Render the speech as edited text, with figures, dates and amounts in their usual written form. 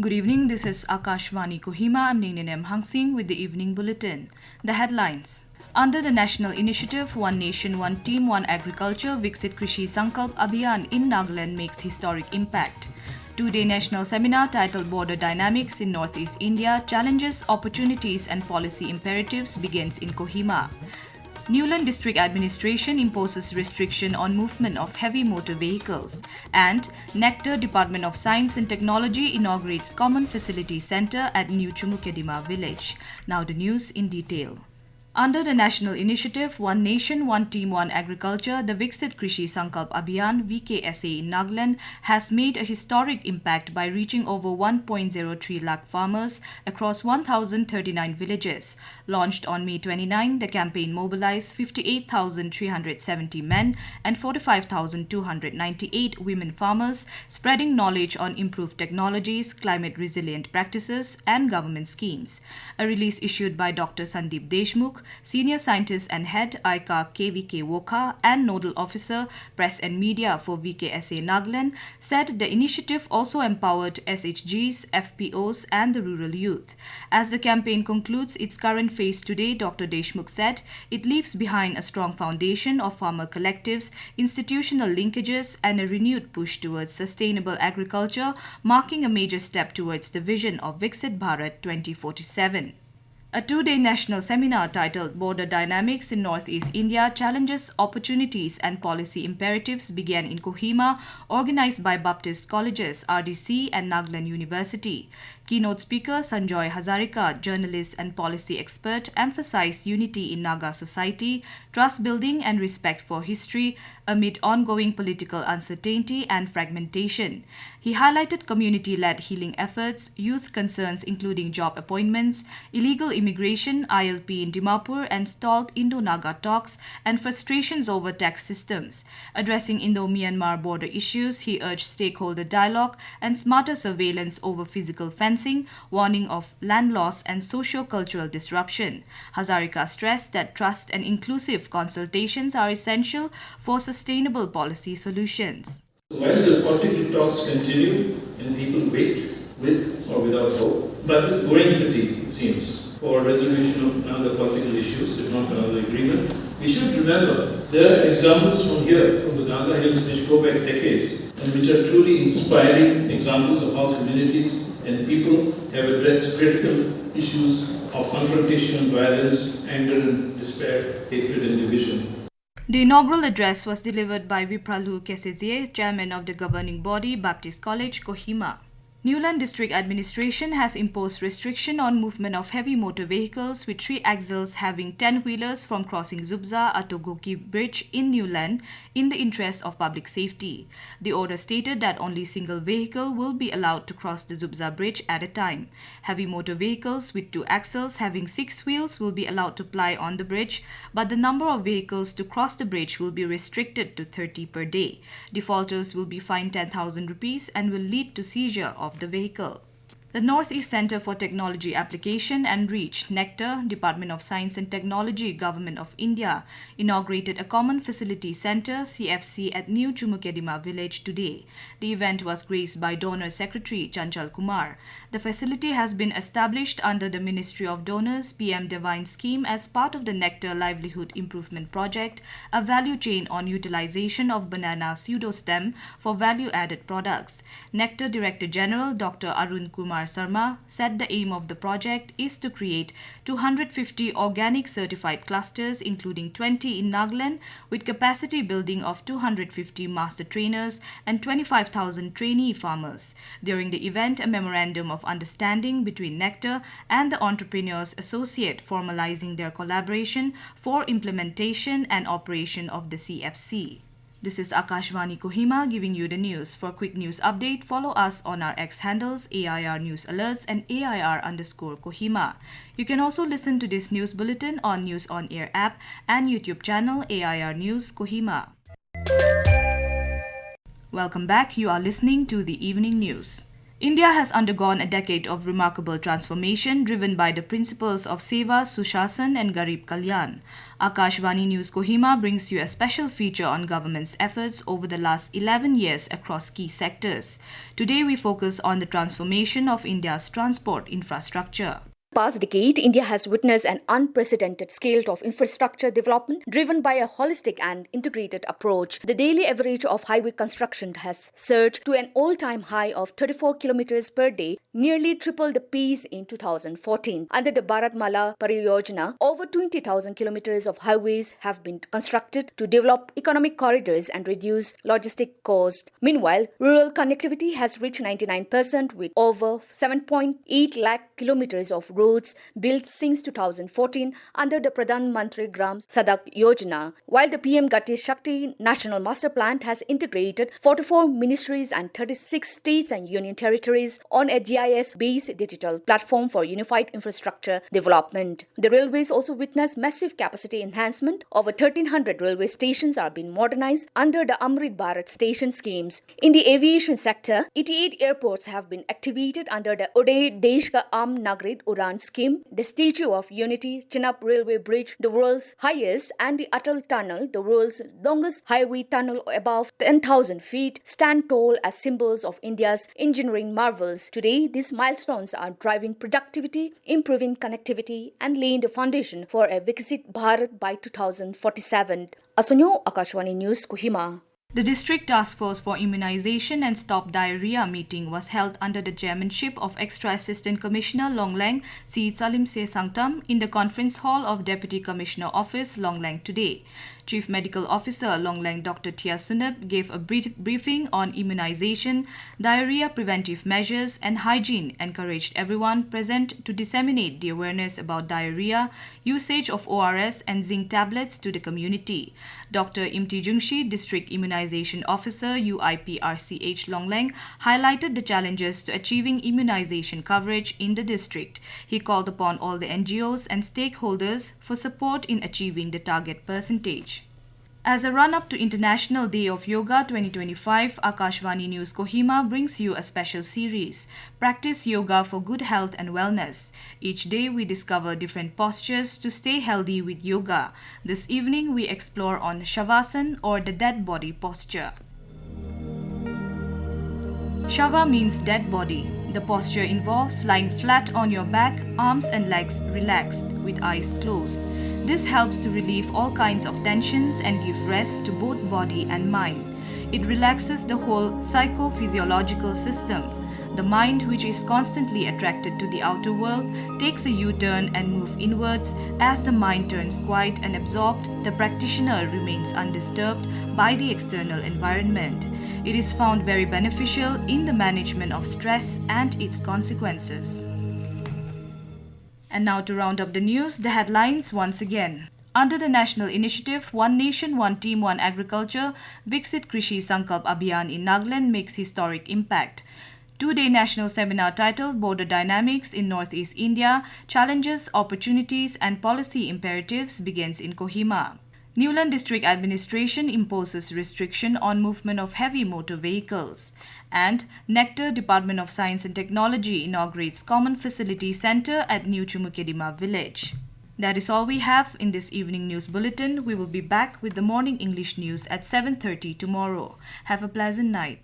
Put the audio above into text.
Good evening, this is Akashvani Kohima. I'm Ningnin Hangsing with the evening bulletin. The headlines. Under the national initiative One Nation, One Team, One Agriculture, Viksit Krishi Sankalp Abhiyan in Nagaland makes historic impact. Two-day national seminar titled Border Dynamics in Northeast India, Challenges, Opportunities and Policy Imperatives begins in Kohima. Niuland District Administration imposes restriction on movement of heavy motor vehicles, and NECTAR Department of Science and Technology inaugurates Common Facility Center at New Chümoukedima village. Now the news in detail. Under the national initiative One Nation, One Team, One Agriculture, the Viksit Krishi Sankalp Abhiyan (VKSA) in Nagaland has made a historic impact by reaching over 1.03 lakh farmers across 1,039 villages. Launched on May 29, the campaign mobilized 58,370 men and 45,298 women farmers, spreading knowledge on improved technologies, climate-resilient practices, and government schemes. A release issued by Dr. Sandeep Deshmukh, Senior Scientist and Head ICA KVK Wokha and Nodal Officer Press and Media for VKSA Nagaland, said the initiative also empowered SHGs, FPOs and the rural youth. As the campaign concludes its current phase today, Dr. Deshmukh said it leaves behind a strong foundation of farmer collectives, institutional linkages and a renewed push towards sustainable agriculture, marking a major step towards the vision of Viksit Bharat 2047. A two-day national seminar titled Border Dynamics in Northeast India, Challenges, Opportunities and Policy Imperatives began in Kohima, organized by Baptist Colleges, RDC and Nagaland University. Keynote speaker Sanjoy Hazarika, journalist and policy expert, emphasized unity in Naga society, trust building and respect for history amid ongoing political uncertainty and fragmentation. He highlighted community-led healing efforts, youth concerns including job appointments, illegal immigration, ILP in Dimapur and stalled Indo-Naga talks and frustrations over tax systems. Addressing Indo-Myanmar border issues, he urged stakeholder dialogue and smarter surveillance over physical fencing, warning of land loss and socio-cultural disruption. Hazarika stressed that trust and inclusive consultations are essential for sustainable policy solutions. While the political talks continue and people wait with or without hope, but with growing fatigue, it seems, for resolution of another political issues, if not another agreement, we should remember there are examples from here, from the Naga Hills, which go back decades and which are truly inspiring examples of how communities and people have addressed critical issues of confrontation and violence, anger and despair, hatred and division. The inaugural address was delivered by Vipralu Kesezie, chairman of the governing body, Baptist College, Kohima. Niuland District Administration has imposed restriction on movement of heavy motor vehicles with 3 axles having 10-wheelers from crossing Zubza-Atogoki Bridge in Niuland in the interest of public safety. The order stated that only single vehicle will be allowed to cross the Zubza Bridge at a time. Heavy motor vehicles with 2 axles having 6 wheels will be allowed to ply on the bridge, but the number of vehicles to cross the bridge will be restricted to 30 per day. Defaulters will be fined 10,000 rupees and will lead to seizure of the vehicle. The Northeast Center for Technology Application and Reach, NECTAR, Department of Science and Technology, Government of India, inaugurated a Common Facility Center, CFC, at New Chümoukedima village today. The event was graced by Donor Secretary Chanchal Kumar. The facility has been established under the Ministry of Donors PM Divine Scheme as part of the NECTAR Livelihood Improvement Project, a value chain on utilization of banana pseudostem for value-added products. NECTAR Director General Dr. Arun Kumar Sarma said the aim of the project is to create 250 organic certified clusters, including 20 in Nagaland, with capacity building of 250 master trainers and 25,000 trainee farmers. During the event, a memorandum of understanding between NECTAR and the Entrepreneurs Associate formalizing their collaboration for implementation and operation of the CFC. This is Akashvani Kohima giving you the news. For quick news update, follow us on our X handles AIR News Alerts and AIR_Kohima. You can also listen to this news bulletin on News on Air app and YouTube channel AIR News Kohima. Welcome back. You are listening to the evening news. India has undergone a decade of remarkable transformation driven by the principles of Seva, Sushasan and Garib Kalyan. Akashvani News Kohima brings you a special feature on government's efforts over the last 11 years across key sectors. Today we focus on the transformation of India's transport infrastructure. Past decade, India has witnessed an unprecedented scale of infrastructure development driven by a holistic and integrated approach. The daily average of highway construction has surged to an all-time high of 34 kilometers per day, nearly triple the pace in 2014. Under the Bharatmala Pariyojana, over 20,000 kilometers of highways have been constructed to develop economic corridors and reduce logistic costs. Meanwhile, rural connectivity has reached 99% with over 7.8 lakh kilometers of roads built since 2014 under the Pradhan Mantri Gram Sadak Yojana, while the PM Gati Shakti National Master Plan has integrated 44 ministries and 36 states and union territories on a GIS-based digital platform for unified infrastructure development. The railways also witnessed massive capacity enhancement. Over 1,300 railway stations are being modernized under the Amrit Bharat station schemes. In the aviation sector, 88 airports have been activated under the Uday Desh Ka Aam Nagarit Udan scheme. The Statue of Unity, Chenab Railway Bridge, the world's highest, and the Atal Tunnel, the world's longest highway tunnel above 10,000 feet, stand tall as symbols of India's engineering marvels. Today, these milestones are driving productivity, improving connectivity, and laying the foundation for a Viksit Bharat by 2047. Asunyo, Akashvani News, Kohima. The District Task Force for Immunization and Stop Diarrhea meeting was held under the chairmanship of Extra Assistant Commissioner Longlang C. Salim Se Sangtam in the Conference Hall of Deputy Commissioner Office, Longlang today. Chief Medical Officer Longlang Dr. Tia Sunab gave a briefing on immunization, diarrhea preventive measures and hygiene, encouraged everyone present to disseminate the awareness about diarrhea, usage of ORS and zinc tablets to the community. Dr. Imti Jungshi, District Immunization Officer UIPRCH Longlang, highlighted the challenges to achieving immunization coverage in the district. He called upon all the NGOs and stakeholders for support in achieving the target percentage. As a run-up to International Day of Yoga 2025, Akashvani News Kohima brings you a special series, Practice Yoga for Good Health and Wellness. Each day we discover different postures to stay healthy with yoga. This evening we explore on Shavasana or the dead body posture. Shava means dead body. The posture involves lying flat on your back, arms and legs relaxed, with eyes closed. This helps to relieve all kinds of tensions and give rest to both body and mind. It relaxes the whole psychophysiological system. The mind, which is constantly attracted to the outer world, takes a U-turn and moves inwards. As the mind turns quiet and absorbed, the practitioner remains undisturbed by the external environment. It is found very beneficial in the management of stress and its consequences. And now to round up the news, the headlines once again. Under the national initiative One Nation, One Team, One Agriculture, Viksit Krishi Sankalp Abhiyan in Nagaland makes historic impact. Two-day national seminar titled Border Dynamics in Northeast India, Challenges, Opportunities and Policy Imperatives begins in Kohima. Niuland District Administration imposes restriction on movement of heavy motor vehicles. And NECTAR Department of Science and Technology inaugurates Common Facility Center at New Chümoukedima village. That is all we have in this evening news bulletin. We will be back with the morning English news at 7:30 tomorrow. Have a pleasant night.